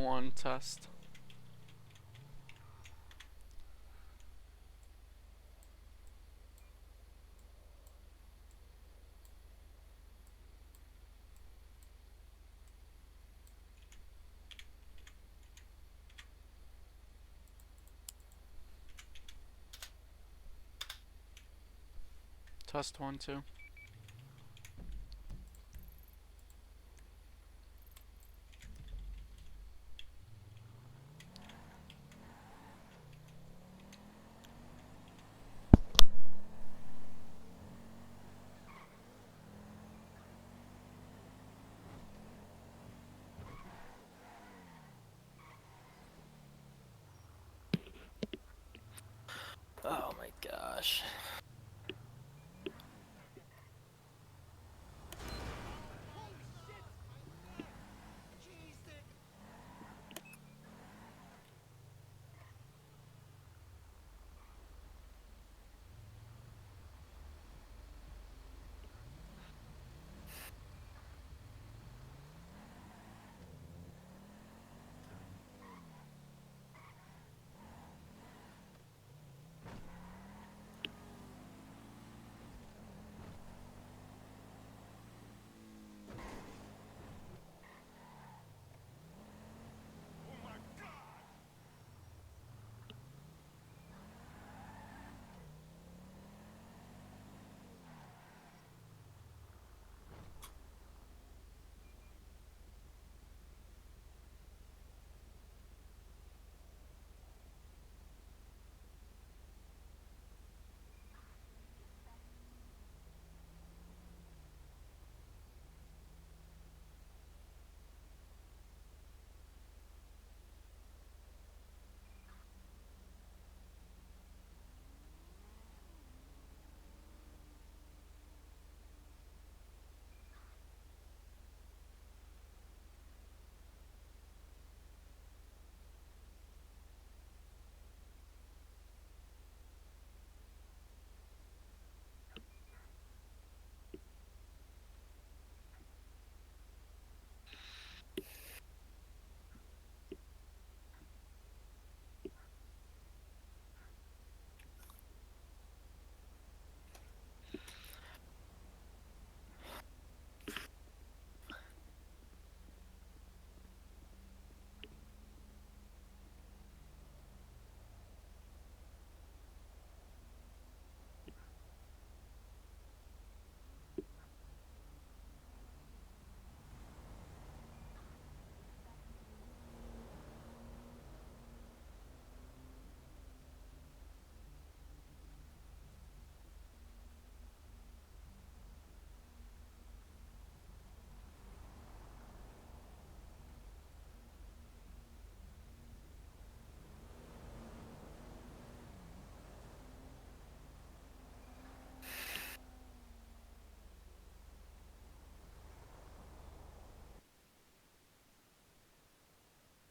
101 test. Test 1, 2. Oh my gosh.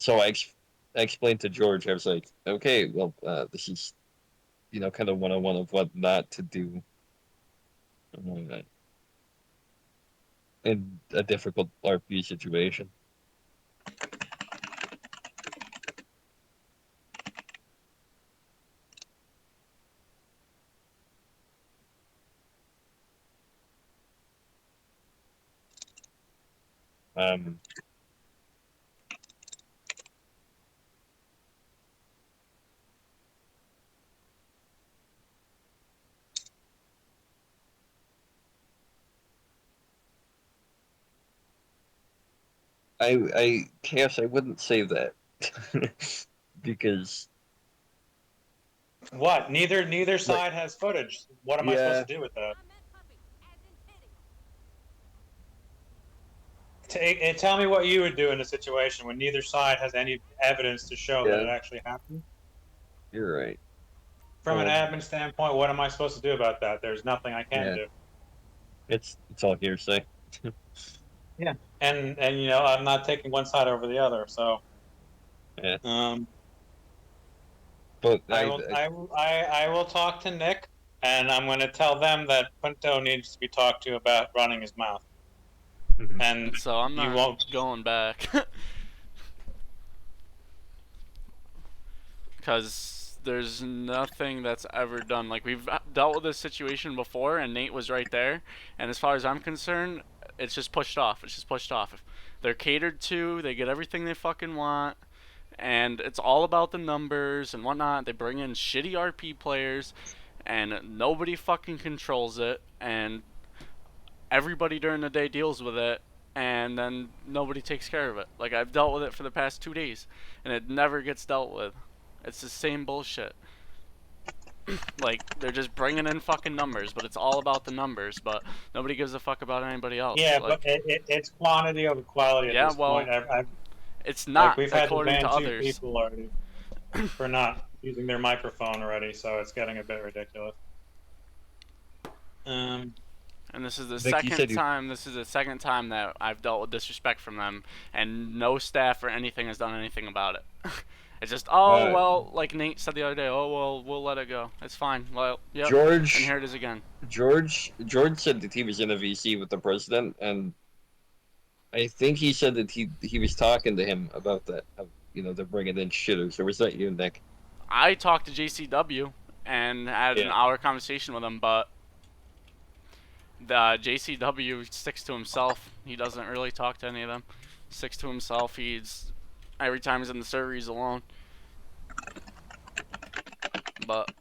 So I explained to George, I was like, okay, well, this is, kind of 101 of what not to do in a difficult RP situation. Um, Chaos, I wouldn't say that because What? Neither like, side has footage. What am I yeah, supposed to do with that? Tell me what you would do in a situation when neither side has any evidence to show that it yeah, actually happened. you're right. From an admin standpoint, what am I supposed to do about that? There's nothing I can Yeah, do. it's all hearsay. Yeah, and I'm not taking one side over the other. So, Yeah, um, but I will talk to Nick, and I'm going to tell them that Punto needs to be talked to about running his mouth, Mhm. and So I'm you not won't. going back. because there's nothing that's ever done. Like, we've dealt with this situation before, and Nate was right there. And as far as I'm concerned, it's just pushed off. It's just pushed off. They're catered to. They get everything they fucking want. And it's all about the numbers and whatnot. They bring in shitty RP players, and nobody fucking controls it. And everybody during the day deals with it, and then nobody takes care of it. Like, I've dealt with it for the past 2 days, and it never gets dealt with. It's the same bullshit. Like, they're just bringing in fucking numbers, but it's all about the numbers, but nobody gives a fuck about anybody else. Yeah, like, but it's quantity over quality at Yeah, this well, point. it's Like, not, we've had to according ban to 2 others. people already for not using their microphone already, so it's getting a bit ridiculous. And this is the Vic, you second said you- time. This is the second time that I've dealt with disrespect from them, and no staff or anything has done anything about it. It's just, well, like Nate said the other day. Oh well, we'll let it go. It's fine. Well, yep. And George here it is again. George said that he was in a VC with the president, and I think he said that he was talking to him about that. They're bringing in shitters. Or was that you, Nick? I talked to JCW and had an hour conversation with him, but the JCW sticks to himself. He doesn't really talk to any of them. Sticks to himself. Every time he's in the server, he's alone. But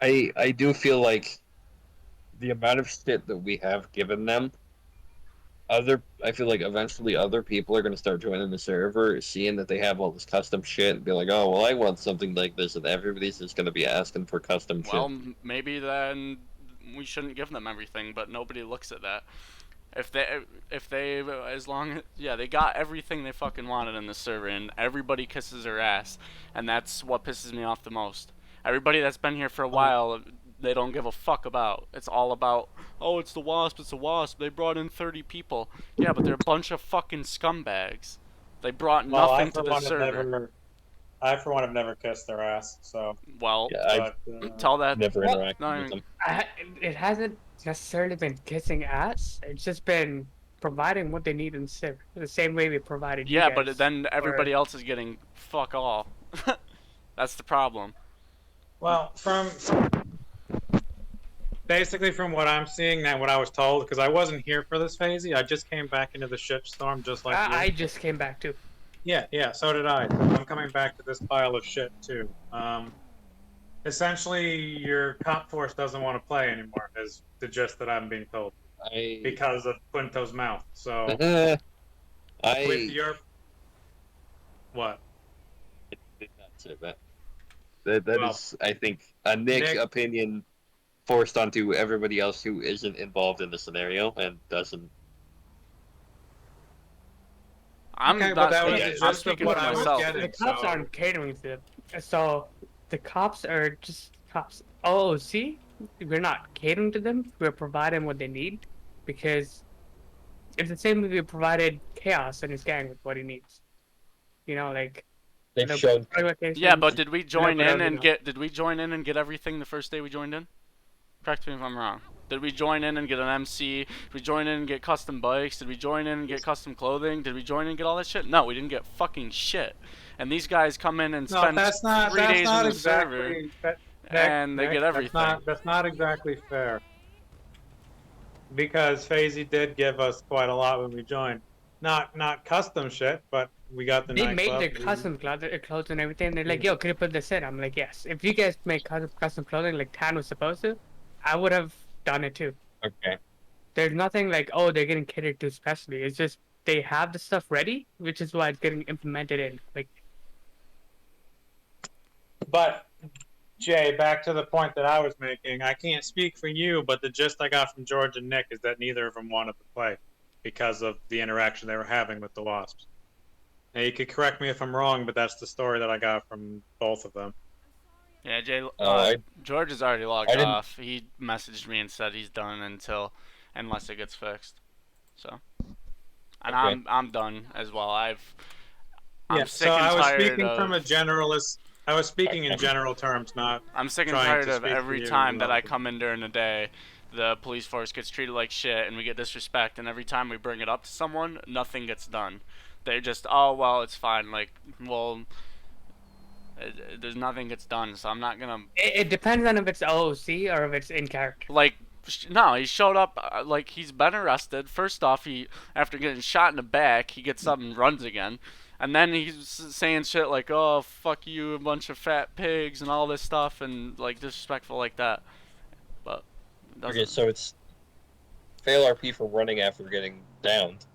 I do feel like the amount of shit that we have given them, I feel like eventually other people are going to start joining the server, seeing that they have all this custom shit, and be like, oh, well, I want something like this, and everybody's just going to be asking for custom well, shit. maybe then we shouldn't give them everything, but nobody looks at that. If they, as long as, they got everything they fucking wanted in the server, and everybody kisses their ass, and that's what pisses me off the most. Everybody that's been here for a while, they don't give a fuck about. It's all about, oh, it's the Wasp, it's the Wasp. They brought in 30 people. Yeah, but they're a bunch of fucking scumbags. They brought nothing to the server. I, for one, have never kissed their ass, so. Well, Yeah, tell that. Never interacted no, with them. It hasn't necessarily been kissing ass. It's just been providing what they need in the server. The same way we provided you Yeah, guys. but then everybody else is getting fuck all. That's the problem. Well, basically from what I'm seeing and what I was told, because I wasn't here for this phasey, I just came back into the shitstorm just like you. I just came back too. Yeah, so did I. I'm coming back to this pile of shit too. Essentially, your comp force doesn't want to play anymore, is the gist that I'm being told, because of Punto's mouth. So, with your what? That's it, that is, I think, a Nick opinion forced onto everybody else who isn't involved in the scenario and doesn't. I'm okay, not but that speaking, was I'm just speaking what for I was myself. getting. The cops aren't catering to them. So the cops are just cops. Oh, see? We're not catering to them. We're providing what they need. Because it's the same way we provided Chaos and his gang with what he needs. Like... They've shown. Yeah, but did we join in and get? Did we join in and get everything the first day we joined in? Correct me if I'm wrong. Did we join in and get an MC? Did we join in and get custom bikes? Did we join in and get custom clothing? Did we join in and get all that shit? No, we didn't get fucking shit. And these guys come in and spend 3 days in the server, and they get everything. That's not exactly fair. Because FaZe did give us quite a lot when we joined. Not custom shit, but we got the They made nightclub. their custom clothes and everything. They're like, yo, can you put this in? I'm like, yes. If you guys make custom clothing like Tan was supposed to, I would have done it too. Okay. There's nothing like, oh, they're getting catered to specially. It's just they have the stuff ready, which is why it's getting implemented in. Like, But Jay, back to the point that I was making. I can't speak for you, but the gist I got from George and Nick is that neither of them wanted to play because of the interaction they were having with the Wasps. Now, you could correct me if I'm wrong, but that's the story that I got from both of them. Yeah, Jay. George is already logged off. He messaged me and said he's done unless it gets fixed. So, and okay. I'm done as well. I'm sick and tired. I was speaking in general terms, not. I'm sick and tired of every time that I come in during the day, the police force gets treated like shit and we get disrespect, and every time we bring it up to someone, nothing gets done. They just, oh well, it's fine. Like, well, there's nothing gets done, so I'm not gonna It depends on if it's OOC or if it's in character. like. No, he showed up like he's been arrested. First off, he after getting shot in the back, he gets up and runs again, and then he's saying shit like, "Oh fuck you, a bunch of fat pigs," and all this stuff, and like disrespectful like that. But it Okay, doesn't. so it's fail RP for running after getting downed.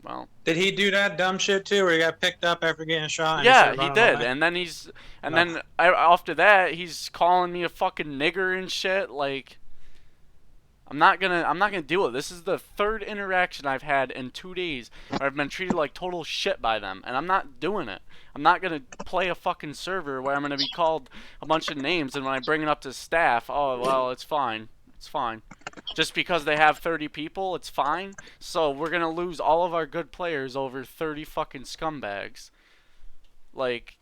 Well, Did he do that dumb shit too, where he got picked up after getting shot? And yeah, started he running did, away? and then he's, and No. then after that, he's calling me a fucking nigger and shit. Like, I'm not gonna deal with it. This is the third interaction I've had in 2 days where I've been treated like total shit by them, and I'm not doing it. I'm not gonna play a fucking server where I'm gonna be called a bunch of names, and when I bring it up to staff, oh well, it's fine, it's fine. Just because they have 30 people, it's fine. So we're gonna lose all of our good players over 30 fucking scumbags. Like,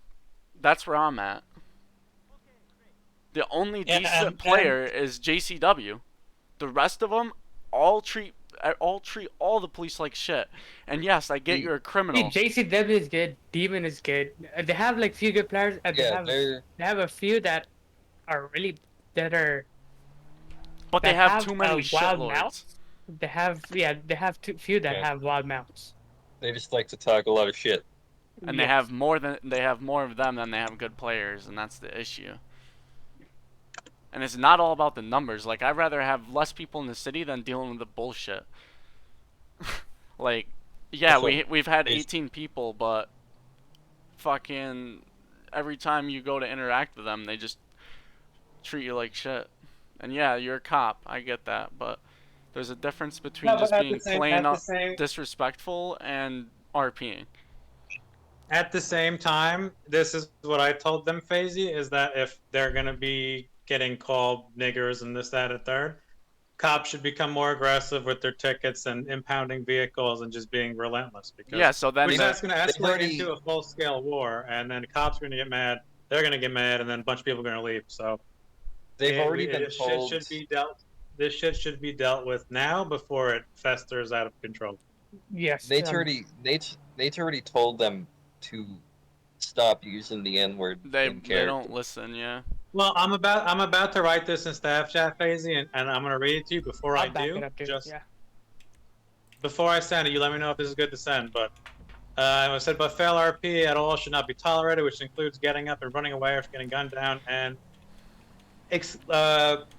that's where I'm at. The only Yeah, decent and- player is JCW. The rest of them all treat all the police like shit. And yes, I get you're a See, criminal. JCW is good. Demon is good. They have like few good players. And Yeah, they're they have a few that are really that are. But they that have too many wild shitlords. mounts. They have too few that Yeah. have wild mounts. they just like to talk a lot of shit. And Yes. they have more of them than they have good players, and that's the issue. And it's not all about the numbers. Like, I'd rather have less people in the city than dealing with the bullshit. Like, yeah, Also, we've had there's- 18 people, but fucking every time you go to interact with them, they just treat you like shit. And yeah, you're a cop. I get that, but there's a difference between No, but just at being the same- plain at the up same- disrespectful and RPing. At the same time, this is what I told them, Fazy, is that if they're going to be getting called niggers and this, that, and third, cops should become more aggressive with their tickets and impounding vehicles and just being relentless. Because Yeah, so then which that's going to they've escalate already- into a full-scale war, and then cops are going to get mad, they're going to get mad, and then a bunch of people are going to leave. So They've already been this told. shit should be dealt. This shit should be dealt with now before it festers out of control. Yes. Nate's already told them to stop using the N word. they in they character. don't listen. Yeah. Well, I'm about to write this in staff chat, Fazy, and I'm going to read it to you before I'll I back do. it up too. Just Yeah. before I send it, you let me know if this is good to send. But I said, but fail RP at all should not be tolerated, which includes getting up and running away after getting gunned down and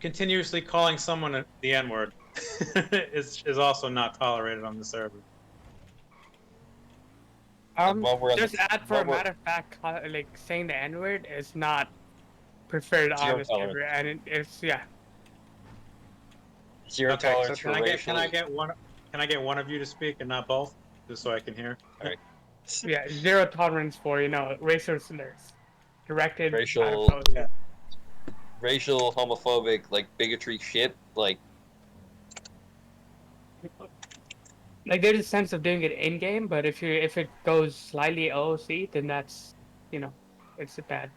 continuously calling someone the N word is also not tolerated on the server. While we're on Just the- add for while a we're- matter of fact, like saying the N word is not preferred Zero on the server, tolerance. and it's yeah. Zero Okay, so tolerance can for I get racial. can I get one of you to speak and not both, just so I can hear? Yeah, zero tolerance for racial slurs directed at Racial- opposed- Yeah. racial, homophobic, like bigotry shit. Like Like there's a sense of doing it in game, but if it goes slightly OOC, then that's it's bad.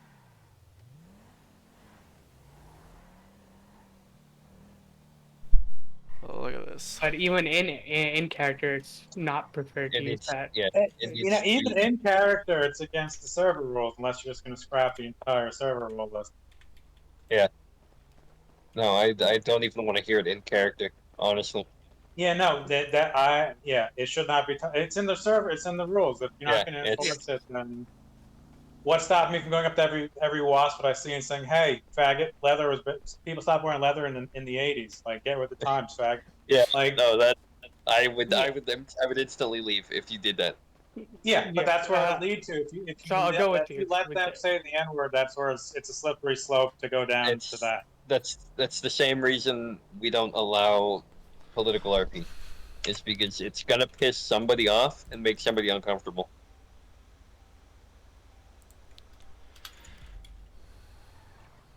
Oh, look at this. But even in character, it's not preferred to it use needs, that. yeah, it needs to Even be- in character, it's against the server rules unless you're just going to scrap the entire server rule list. No, I don't even want to hear it in character. Honestly, Yeah, no, it should not be. It's in the server. It's in the rules. If you're not Yeah, going to it's- enforce it, then what stopped me from going up to every wasp that I see and saying, "Hey, faggot, leather was people stopped wearing leather in the '80s. Like, get with the times, fag." yeah, Like, no, that I would instantly leave if you did that. yeah, but Yeah, that's where it'll lead to. If you so I'll go with if you you let with them that. say the N word, that's where it's a slippery slope to go down It's- to that. That's the same reason we don't allow political RP. It's because it's gonna piss somebody off and make somebody uncomfortable.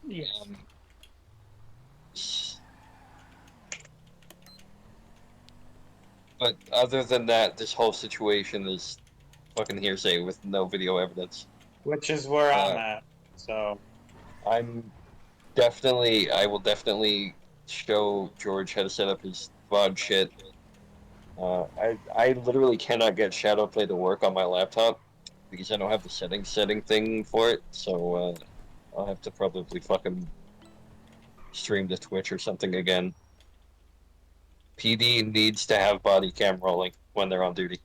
Yes. But other than that, this whole situation is fucking hearsay with no video evidence. Which is where I'm Uh, at. So I will definitely show George how to set up his VOD shit. I literally cannot get Shadowplay to work on my laptop because I don't have the setting thing for it. So I'll have to probably fucking stream to Twitch or something again. PD needs to have body cam rolling when they're on duty.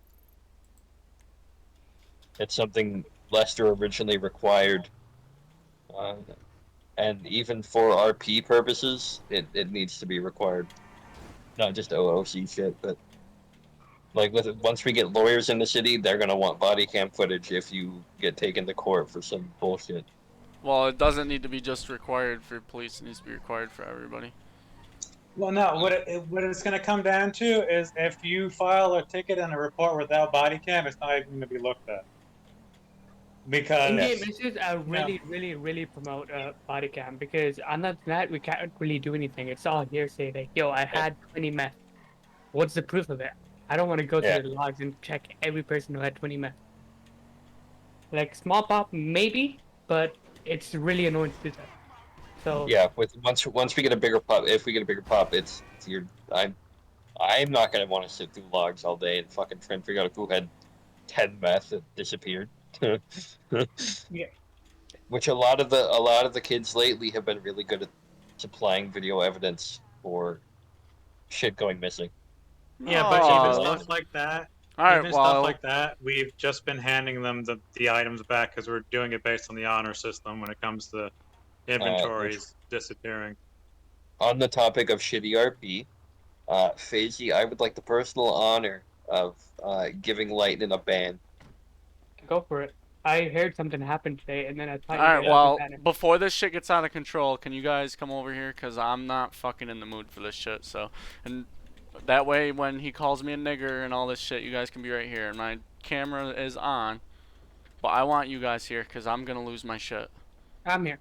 It's something Lester originally required, uh, and even for RP purposes, it needs to be required. Not just OOC shit, but like once we get lawyers in the city, they're gonna want body cam footage if you get taken to court for some bullshit. Well, it doesn't need to be just required for police. It needs to be required for everybody. Well, no. What it's going to come down to is if you file a ticket and a report without body cam, it's not even going to be looked at. Because In-game issues really promote body cam because other than that we can't really do anything. It's all hearsay. Like, yo, I had 20 meth. What's the proof of it? I don't want to go Yeah. through the logs and check every person who had 20 meth. Like small pop, maybe, but it's really annoying to do that. So Yeah, with once we get a bigger pop, if we get a bigger pop, it's you're I'm not gonna want to sit through logs all day and fucking try and figure out who had 10 meth that disappeared. Yeah. Which a lot of the kids lately have been really good at supplying video evidence for shit going missing. yeah, but even stuff like that, All right, even well, stuff like that, we've just been handing them the items back because we're doing it based on the honor system when it comes to inventories disappearing. On the topic of shitty RP, FaZe, I would like the personal honor of giving Lightning a ban. go for it. I heard something happened today, and then I thought all right, you well, guys before this shit gets out of control, can you guys come over here? Because I'm not fucking in the mood for this shit. So, and that way, when he calls me a nigger and all this shit, you guys can be right here. And my camera is on. But I want you guys here because I'm going to lose my shit. I'm here.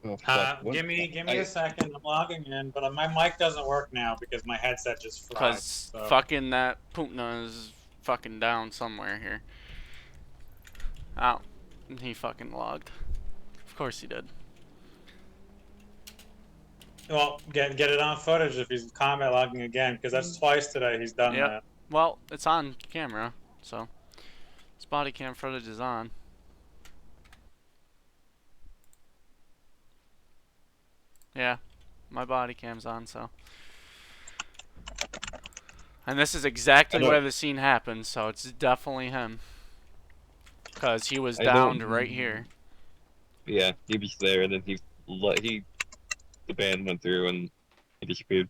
Oh, fuck. What? Give me a second. I'm logging in, but my mic doesn't work now because my headset just fried. Because So. fucking that Putin is fucking down somewhere here. Oh, he fucking logged. Of course he did. Well, get it on footage if he's combat logging again, because that's twice today he's done Yep. that. Well, it's on camera, so his body cam footage is on. Yeah, my body cam's on, so. And this is exactly where the scene happened, so it's definitely him. Because he was downed right here. Yeah, he was there, and then the ban went through, and he disappeared.